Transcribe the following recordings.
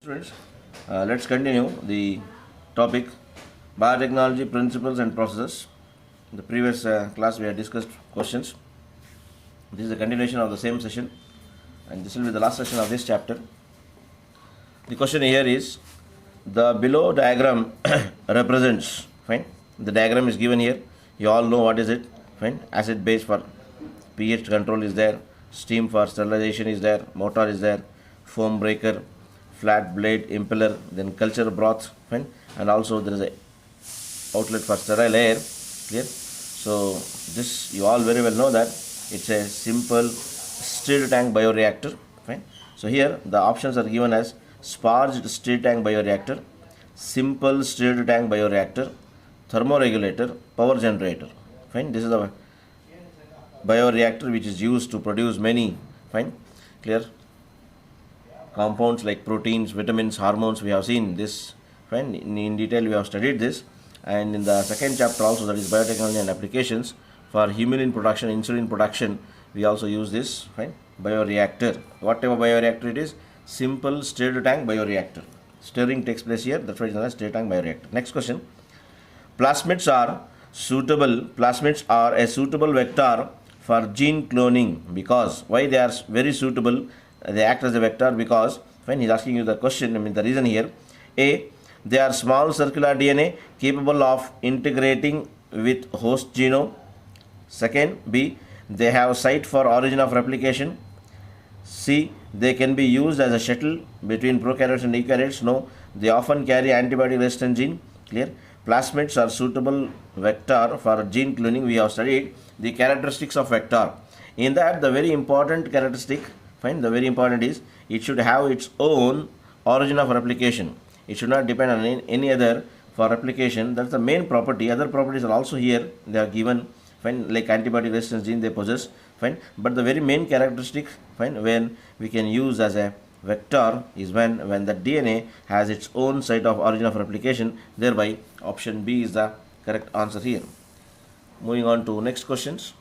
Students, let's continue the topic biotechnology principles and processes. In the previous class, we had discussed questions. This is a continuation of the same session, and this will be the last session of this chapter. The question here is the below diagram represents, fine. The diagram is given here. You all know what is it, fine. Acid base for pH control is there, steam for sterilization is there, motor is there, foam breaker, flat blade impeller, then culture broth, fine, and also there is a outlet for sterile air, clear. So this you all very well know that it's a simple stirred tank bioreactor, fine. So here the options are given as sparged stirred tank bioreactor, simple stirred tank bioreactor, thermoregulator, power generator, fine. This is the bioreactor which is used to produce many, fine, clear, compounds like proteins, vitamins, hormones. We have seen this, fine, in detail we have studied this, and in the second chapter also, that is biotechnology and applications for humulin production, insulin production, we also use this, fine, bioreactor. Whatever bioreactor it is, simple stirred tank bioreactor. Stirring takes place here, that's why it is known as stirred tank bioreactor. Next question. Plasmids are a suitable vector for gene cloning because why they are very suitable. They act as a vector because when he's asking you the question, the reason here, A, they are small circular DNA capable of integrating with host genome. Second, B, they have site for origin of replication. C, they can be used as a shuttle between prokaryotes and eukaryotes. No, they often carry antibody resistant gene. Clear. Plasmids are suitable vector for gene cloning. We have studied the characteristics of vector. In that, the very important characteristic, fine, the very important is it should have its own origin of replication. It should not depend on any other for replication. That's the main property. Other properties are also here. They are given, fine, like antibody resistance gene they possess, fine. But the very main characteristic, fine, when we can use as a vector is when the DNA has its own site of origin of replication. Thereby, option B is the correct answer here. Moving on to next questions.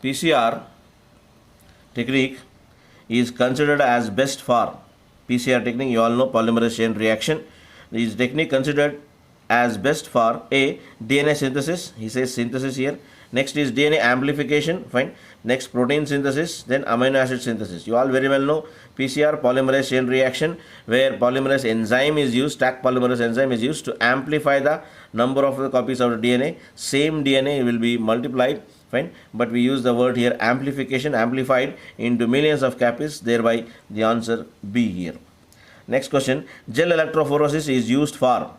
PCR technique is considered as best for PCR technique. You all know polymerase chain reaction. Is technique considered as best for A, DNA synthesis. He says synthesis here. Next is DNA amplification, fine. Next, protein synthesis, then amino acid synthesis. You all very well know PCR, polymerase chain reaction, where polymerase enzyme is used, Taq polymerase enzyme is used to amplify the number of the copies of the DNA. Same DNA will be multiplied, fine, but we use the word here amplification, amplified into millions of copies, thereby the answer B here. Next question, gel electrophoresis is used for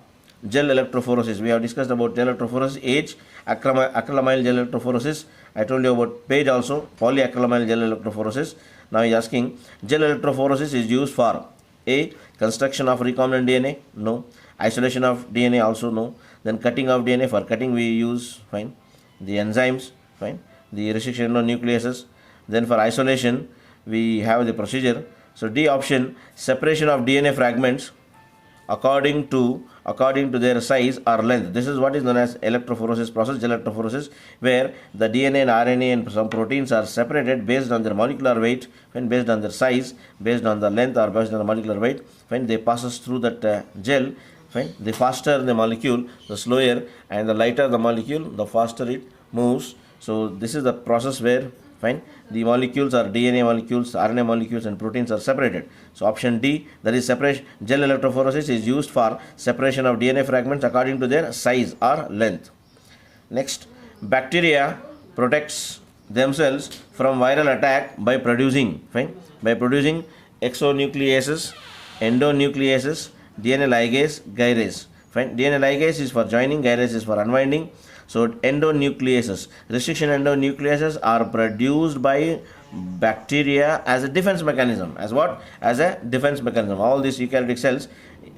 gel electrophoresis. We have discussed about gel electrophoresis, age, acrylamyl gel electrophoresis. I told you about page also, polyacrylamyl gel electrophoresis. Now he is asking, gel electrophoresis is used for A, construction of recombinant DNA, no. Isolation of DNA, also no. Then cutting of DNA, for cutting we use, fine, the enzymes, fine, the restriction nucleases. Then for isolation, we have the procedure. So D option, separation of DNA fragments according to their size or length. This is what is known as electrophoresis process, gel electrophoresis, where the DNA and RNA and some proteins are separated based on their molecular weight, when based on their size, based on the length or based on the molecular weight, when they passes through that gel, fine, the faster the molecule, the slower, and the lighter the molecule, the faster it moves. So this is the process where, fine, the molecules are DNA molecules, RNA molecules, and proteins are separated. So option D, that is separation. Gel electrophoresis is used for separation of DNA fragments according to their size or length. Next, bacteria protects themselves from viral attack by producing, fine, by producing exonucleases, endonucleases, DNA ligase, gyrase. Fine, DNA ligase is for joining, gyrase is for unwinding. So endonucleases, restriction endonucleases are produced by bacteria as a defense mechanism. As what? As a defense mechanism. All these eukaryotic cells,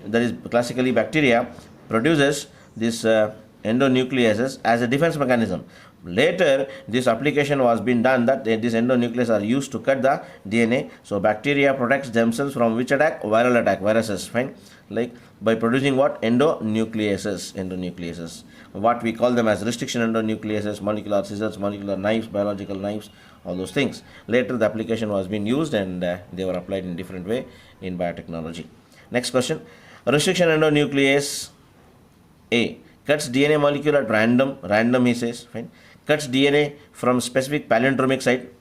that is classically bacteria, produces this endonucleases as a defense mechanism. Later, this application was been done that these endonucleases are used to cut the DNA. So bacteria protects themselves from which attack? Viral attack, viruses. Fine. Like by producing what? Endonucleases. What we call them as restriction endonucleases, molecular scissors, molecular knives, biological knives, all those things. Later, the application was being used and they were applied in different way in biotechnology. Next question. Restriction endonuclease A cuts DNA molecule at random he says, fine. Cuts DNA from specific palindromic site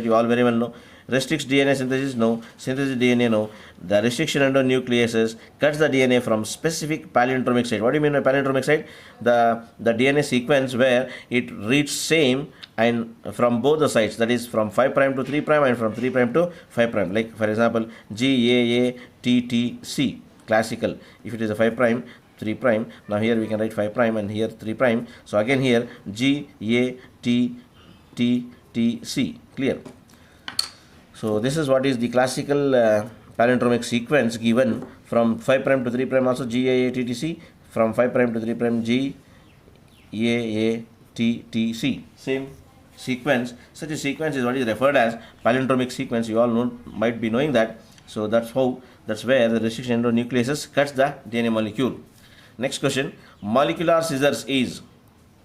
you all very well know. Restricts DNA synthesis, no. Synthesis DNA, no. The restriction endonucleases cuts the DNA from specific palindromic site. What do you mean by palindromic site? The DNA sequence where it reads same and from both the sides, that is from 5' to 3' and from 3' to 5'. Like for example, GAATTC, classical. If it is a 5', 3', now here we can write 5' and here 3'. So again here GATTTC, clear. So this is what is the classical palindromic sequence given from 5' to 3' also GAATTC, from 5' to 3' GAATTC, same sequence. Such a sequence is what is referred as palindromic sequence. You all might be knowing that. So that's where the restriction endonucleases cuts the DNA molecule. Next question. Molecular scissors is,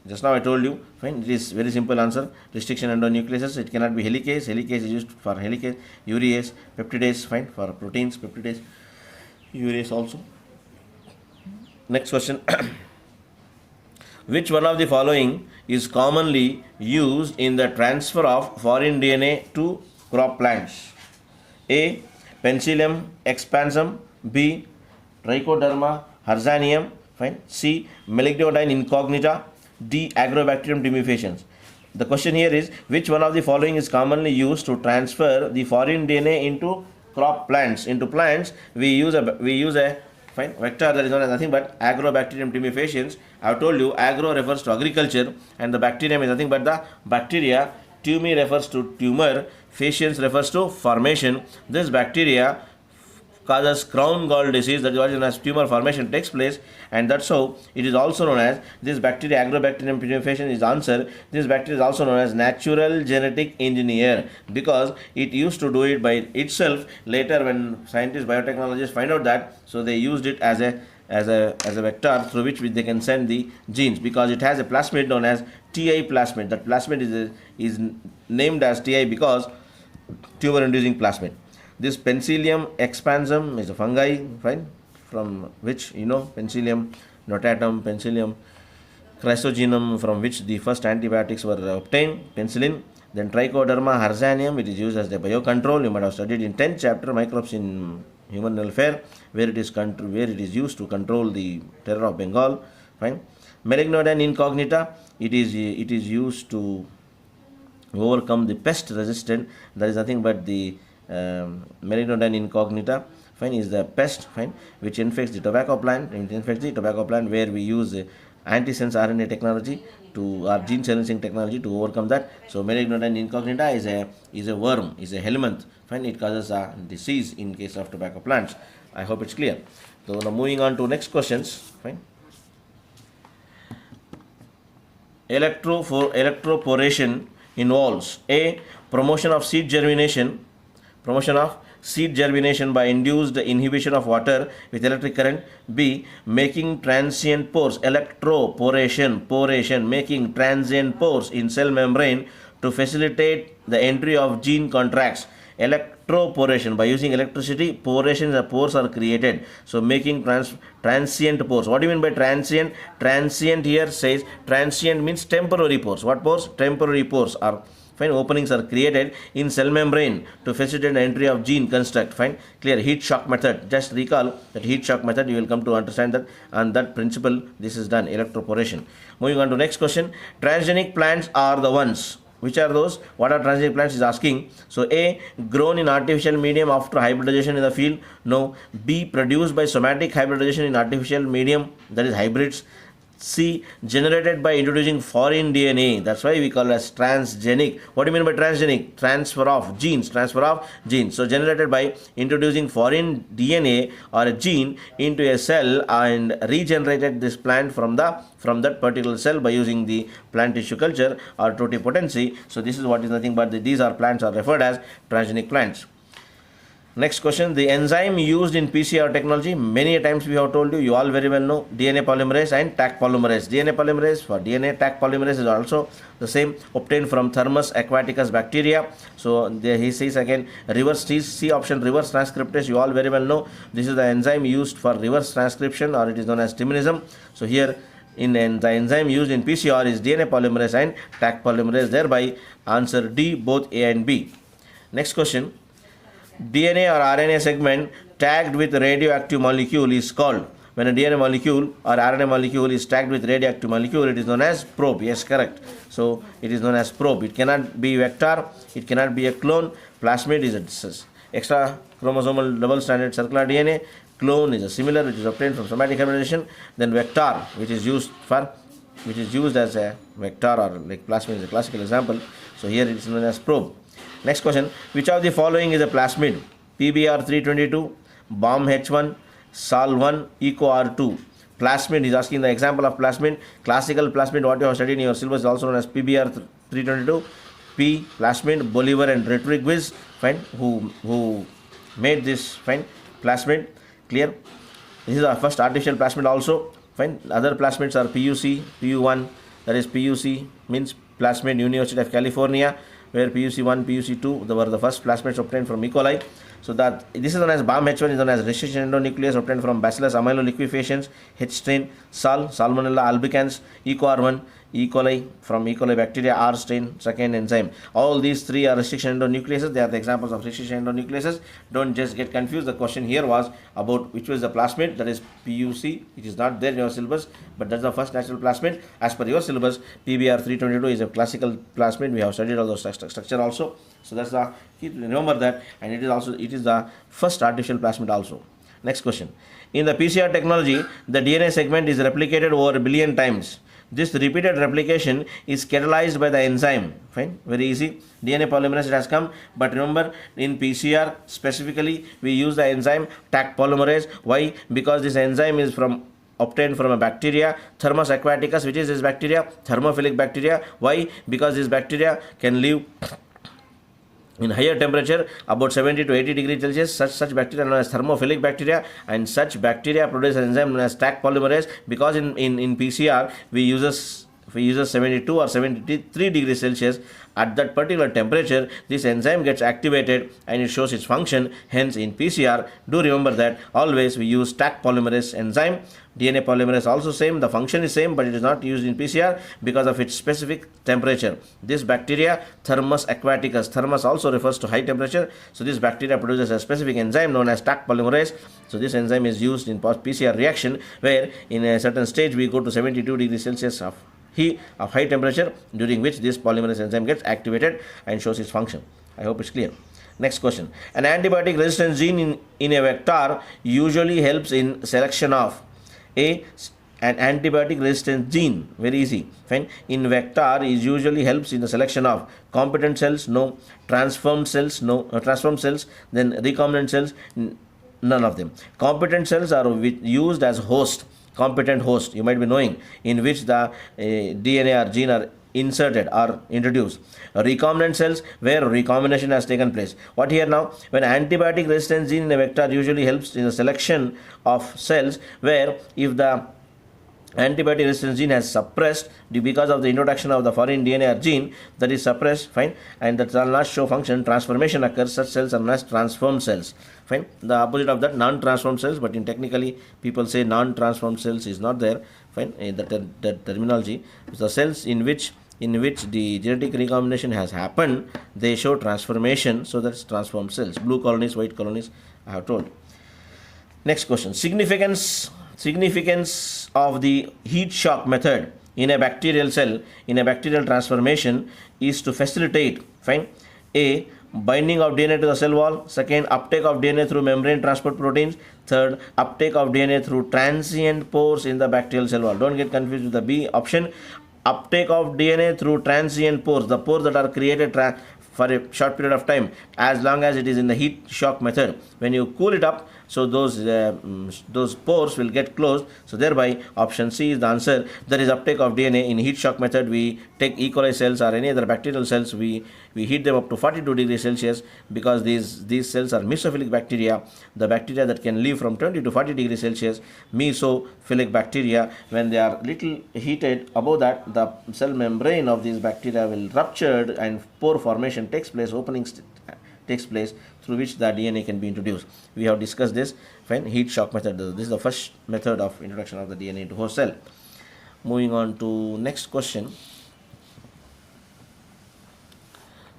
just now I told you, fine, it is very simple answer. Restriction endonucleases, it cannot be helicase. Helicase is used for helicase, urease, peptidase, fine, for proteins, peptidase, urease also. Next question. Which one of the following is commonly used in the transfer of foreign DNA to crop plants? A. Penicillium expansum. B. Trichoderma harzianum. Fine. C. Melignodine incognita. D. Agrobacterium tumefaciens. The question here is, which one of the following is commonly used to transfer the foreign DNA into crop plants? Into plants, we use a fine vector that is known as nothing but Agrobacterium tumefaciens. I have told you agro refers to agriculture and the bacterium is nothing but the bacteria. Tume refers to tumor, faciens refers to formation. This bacteria causes crown gall disease, that is what is known as tumor formation takes place, and that's how it is also known as this bacteria. Agrobacterium tumefaciens is answer. This bacteria is also known as natural genetic engineer because it used to do it by itself. Later when scientists, biotechnologists find out that, so they used it as a vector through which they can send the genes, because it has a plasmid known as TI plasmid. That plasmid is named as TI because tumor inducing plasmid. This Penicillium expansum is a fungi, fine, from which Penicillium notatum, Penicillium chrysogenum, from which the first antibiotics were obtained, penicillin. Then Trichoderma harzianum, it is used as the biocontrol. You might have studied in 10th chapter microbes in human welfare, where it is used to control the terror of Bengal. Fine. Melignodine incognita, it is used to overcome the pest resistant. That is nothing but the Melignodine incognita, fine, is the pest, fine, which infects the tobacco plant. Where we use antisense RNA technology to our gene silencing technology to overcome that. So Melignodine incognita is a worm, is a helminth, fine. It causes a disease in case of tobacco plants. I hope it's clear. So now moving on to next questions, fine. Electroporation involves A. Promotion of seed germination by induced inhibition of water with electric current. B. Making transient pores. Electroporation, making transient pores in cell membrane to facilitate the entry of gene contracts. Electroporation, by using electricity, pores are created. So making transient pores. What do you mean by transient? Transient here says, transient means temporary pores. What pores? Temporary pores are, fine, openings are created in cell membrane to facilitate the entry of gene construct. Fine, clear. Heat shock method, just recall that heat shock method, you will come to understand that, and that principle this is done, electroporation. Moving on to next question. Transgenic plants are the ones. Which are those? What are transgenic plants is asking. So A. Grown in artificial medium after hybridization in the field. No. B. Produced by somatic hybridization in artificial medium, that is hybrids. C. Generated by introducing foreign DNA. That's why we call it as transgenic. What do you mean by transgenic? Transfer of genes. Transfer of genes. So generated by introducing foreign DNA or a gene into a cell and regenerated this plant from that particular cell by using the plant tissue culture or totipotency. So this is what is nothing but these are plants are referred as transgenic plants. Next question, the enzyme used in PCR technology, many times we have told you, you all very well know, DNA polymerase and Taq polymerase. DNA polymerase for DNA, Taq polymerase is also the same, obtained from Thermus aquaticus bacteria. So there he says again, reverse C option, reverse transcriptase, you all very well know. This is the enzyme used for reverse transcription, or it is known as timinism. So here in the enzyme used in PCR is DNA polymerase and Taq polymerase, thereby answer D, both A and B. Next question, DNA or RNA segment tagged with radioactive molecule is called. When a DNA molecule or RNA molecule is tagged with radioactive molecule, it is known as probe. Yes, correct. So it is known as probe. It cannot be vector, it cannot be a clone. Plasmid is a extra chromosomal double stranded circular DNA. Clone is a similar, which is obtained from somatic hybridization. Then vector, which is used as a vector, or like plasmid is a classical example. So here it is known as probe. Next question, which of the following is a plasmid? PBr322, BOM-H1, SAL1, EcoR2. Plasmid is asking the example of plasmid. Classical plasmid, what you have studied in your syllabus, is also known as PBr322. P, plasmid, Bolivar and Retwigwiz, fine, who made this, fine, plasmid, clear. This is our first artificial plasmid also, fine. Other plasmids are PUC, PU1, that is PUC means Plasmid University of California, where PUC1, PUC2 were the first plasmids obtained from E. coli. So that this is known as BOM-H1 is known as restriction endonuclease obtained from Bacillus amyloliquefaciens, H strain, Salmonella albicans, EcoR1, E. coli from E. coli bacteria, R strain, second enzyme. All these three are restriction endonucleases. They are the examples of restriction endonucleases. Don't just get confused. The question here was about which was the plasmid, that is PUC. It is not there in your syllabus, but that's the first natural plasmid. As per your syllabus, PBr322 is a classical plasmid. We have studied all those structure also. So that's the keep remember that, and it is the first artificial plasmid also. Next question. In the PCR technology, the DNA segment is replicated over a billion times. This repeated replication is catalyzed by the enzyme. Fine, very easy. DNA polymerase it has come, but remember in PCR specifically we use the enzyme Taq polymerase. Why? Because this enzyme is obtained from a bacteria, Thermus aquaticus, which is this bacteria, thermophilic bacteria. Why? Because this bacteria can live in higher temperature, about 70 to 80 degrees Celsius. Such bacteria known as thermophilic bacteria, and such bacteria produce an enzyme known as Taq polymerase. Because in PCR we use 72 or 73 degrees Celsius, at that particular temperature this enzyme gets activated and it shows its function. Hence in PCR, do remember that always we use Taq polymerase enzyme. DNA polymerase also same, the function is same, but it is not used in PCR because of its specific temperature. This bacteria, Thermus aquaticus, thermus also refers to high temperature, so this bacteria produces a specific enzyme known as Taq polymerase. So this enzyme is used in PCR reaction, where in a certain stage we go to 72 degrees Celsius of high temperature, during which this polymerase enzyme gets activated and shows its function. I hope it's clear. Next question. An antibiotic resistance gene in a vector usually helps in selection of an antibiotic resistant gene. Very easy. Fine. In vector is usually helps in the selection of competent cells, no. Transformed cells, no. Transformed cells, then recombinant cells, none of them. Competent cells are used as host, competent host, you might be knowing, in which the DNA or gene are inserted or introduced. Recombinant cells, where recombination has taken place. What here now? When antibiotic resistance gene in a vector usually helps in the selection of cells, where if the antibiotic resistance gene has suppressed because of the introduction of the foreign DNA or gene that is suppressed, fine, and that shall not show function, transformation occurs. Such cells are known as transformed cells. Fine. The opposite of that, non-transformed cells, but in technically people say non-transformed cells is not there. Fine, the terminology. The cells in which the genetic recombination has happened, they show transformation, so that's transformed cells. Blue colonies, white colonies, I have told. Next question. Significance of the heat shock method in a bacterial cell, in a bacterial transformation, is to facilitate, fine, A, binding of DNA to the cell wall. Second, uptake of DNA through membrane transport proteins. Third, uptake of DNA through transient pores in the bacterial cell wall. Don't get confused with the B option. Uptake of DNA through transient pores, the pores that are created for a short period of time, as long as it is in the heat shock method. When you cool it up, so those pores will get closed. So thereby option C is the answer. There is uptake of DNA in heat shock method. We take E. coli cells or any other bacterial cells, we heat them up to 42 degrees Celsius, because these cells are mesophilic bacteria, the bacteria that can live from 20 to 40 degrees Celsius, mesophilic bacteria. When they are little heated above that, the cell membrane of these bacteria will ruptured and pore formation takes place, takes place, through which the DNA can be introduced. We have discussed this. Fine. Heat shock method. This is the first method of introduction of the DNA into host cell. Moving on to next question.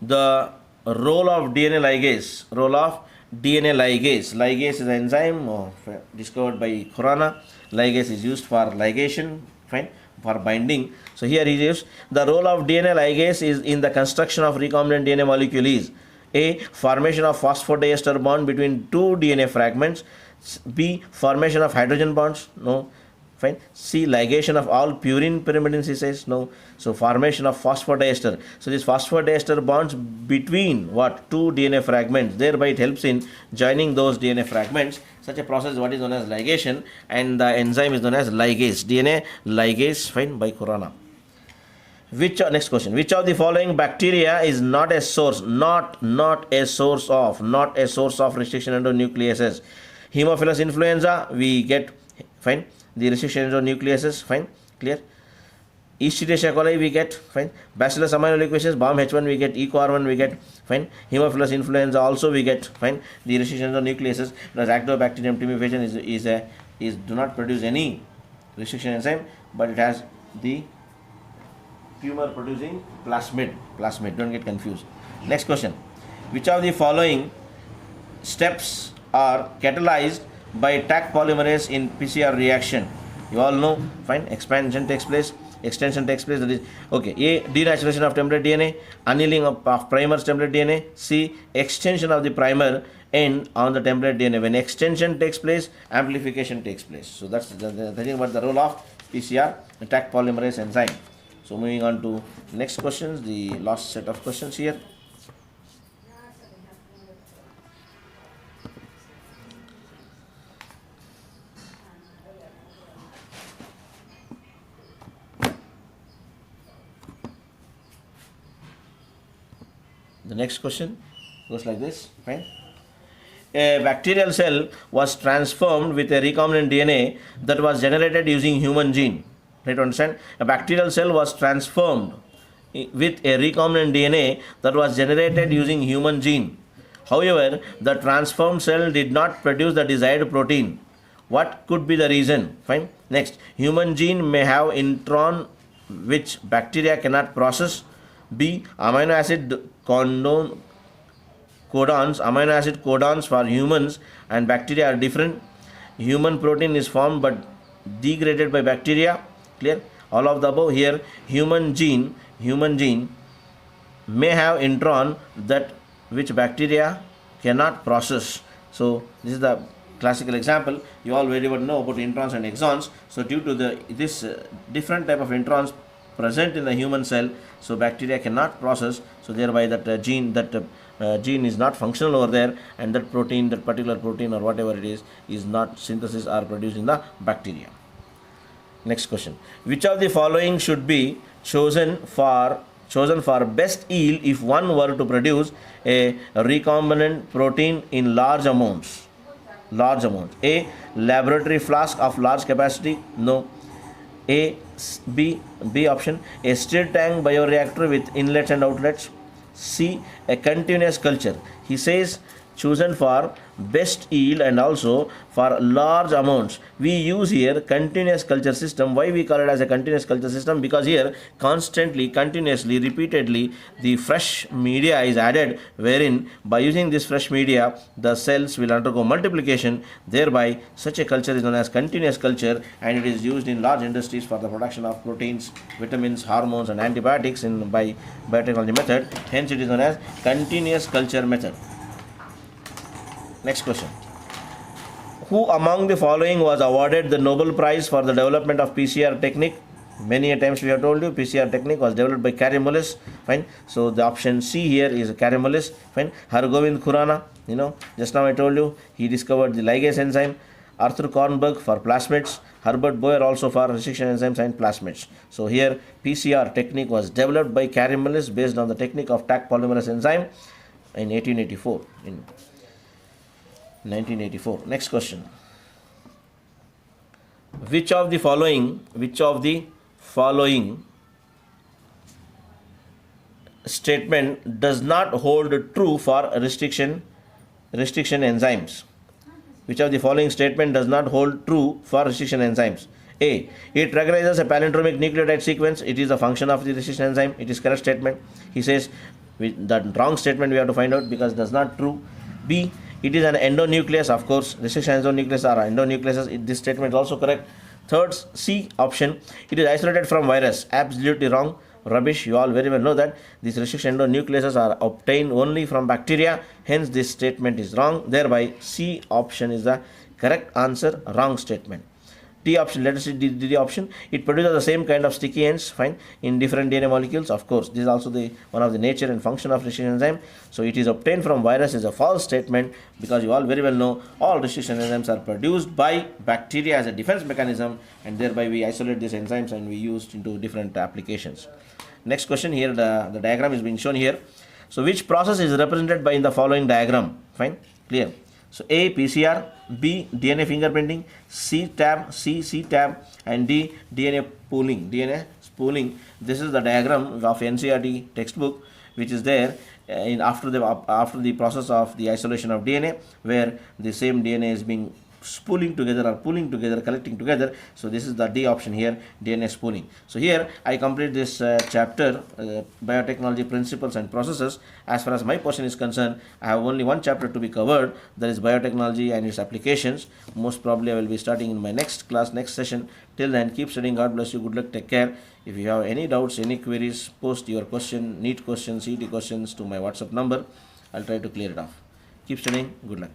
The role of DNA ligase. Role of DNA ligase. Ligase is an enzyme discovered by Khorana. Ligase is used for ligation. Fine. For binding. So here he gives the role of DNA ligase is in the construction of recombinant DNA molecule is A. Formation of phosphodiester bond between two DNA fragments. B. Formation of hydrogen bonds. No. Fine. C. Ligation of all purine pyrimidine C. No. So formation of phosphodiester. So this phosphodiester bonds between what? Two DNA fragments. Thereby it helps in joining those DNA fragments. Such a process is what is known as ligation, and the enzyme is known as ligase. DNA ligase. Fine. By Khorana. Next question, which of the following bacteria is not a source of restriction endonucleases? Haemophilus influenza, we get, fine, the restriction endonucleases, fine, clear. Escherichia coli we get, fine. Bacillus aeruginosa, BAM H1 we get, E. coli we get, fine. Haemophilus influenza also we get, fine, the restriction endonucleases. Whereas Lactobacterium typhimufascium is do not produce any restriction enzyme, but it has the tumor producing plasmid. Don't get confused. Next question, which of the following steps are catalyzed by Taq polymerase in PCR reaction? You all know, fine. Expansion takes place, extension takes place. That is okay. A. Denaturation of template DNA, annealing of primer's template DNA. C. Extension of the primer end on the template DNA. When extension takes place, amplification takes place. So that's the thing about the role of PCR, the Taq polymerase enzyme. So moving on to next questions, the last set of questions here. The next question goes like this, fine. A bacterial cell was transformed with a recombinant DNA that was generated using human gene. Try to understand. A bacterial cell was transformed with a recombinant DNA that was generated using human gene. However, the transformed cell did not produce the desired protein. What could be the reason? Fine. Next, human gene may have intron which bacteria cannot process. B. Amino acid codons for humans and bacteria are different. Human protein is formed but degraded by bacteria. Clear? All of the above. Here human gene may have intron that which bacteria cannot process. So this is the classical example. You all very well know about introns and exons. So due to this different type of introns present in the human cell, so bacteria cannot process, so thereby that gene is not functional over there, and that particular protein or whatever it is not synthesis or produced in the bacteria. Next question, which of the following should be chosen for best yield if one were to produce a recombinant protein in large amounts? A. Laboratory flask of large capacity. No. B option, a stir tank bioreactor with inlets and outlets. C. A continuous culture. He says chosen for best yield and also for large amounts. We use here continuous culture system. Why we call it as a continuous culture system? Because here constantly, continuously, repeatedly the fresh media is added, wherein by using this fresh media the cells will undergo multiplication. Thereby such a culture is known as continuous culture, and it is used in large industries for the production of proteins, vitamins, hormones and antibiotics in by biotechnology method. Hence it is known as continuous culture method. Next question. Who among the following was awarded the Nobel Prize for the development of PCR technique? Many a times we have told you PCR technique was developed by Kary Mullis. Fine. So the option C here is Kary Mullis. Fine. Hargobind Khurana, just now I told you he discovered the ligase enzyme. Arthur Kornberg for plasmids. Herbert Boyer also for restriction enzymes and plasmids. So here PCR technique was developed by Kary Mullis based on the technique of Taq polymerase enzyme in 1884. In 1984. Next question. Which of the following statement does not hold true for restriction enzymes? Which of the following statement does not hold true for restriction enzymes? A. It recognizes a palindromic nucleotide sequence. It is a function of the restriction enzyme. It is correct statement. He says that wrong statement we have to find out because it does not true. B. It is an endonuclease. Of course, restriction endonucleases are endonucleases. This statement is also correct. Third, C option. It is isolated from virus. Absolutely wrong. Rubbish. You all very well know that these restriction endonucleases are obtained only from bacteria. Hence, this statement is wrong. Thereby, C option is the correct answer. Wrong statement. D option, let us see D option. It produces the same kind of sticky ends, fine, in different DNA molecules. Of course, this is also one of the nature and function of restriction enzyme. So it is obtained from virus is a false statement, because you all very well know all restriction enzymes are produced by bacteria as a defense mechanism, and thereby we isolate these enzymes and we use into different applications. Next question here, the diagram is being shown here. So which process is represented by in the following diagram? Fine, clear. So A, PCR, B, DNA fingerprinting, C tab, and D, DNA spooling. This is the diagram of NCERT textbook, which is there after the process of the isolation of DNA, where the same DNA is being spooling together or pooling together, collecting together. So this is the D option here, DNA spooling. So here I complete this chapter, biotechnology principles and processes. As far as my portion is concerned, I have only one chapter to be covered, that is biotechnology and its applications. Most probably I will be starting in my next class, next session. Till then, keep studying. God bless you. Good luck. Take care. If you have any doubts, any queries, post your question, NEET questions, CET questions to my WhatsApp number. I'll try to clear it off. Keep studying. Good luck.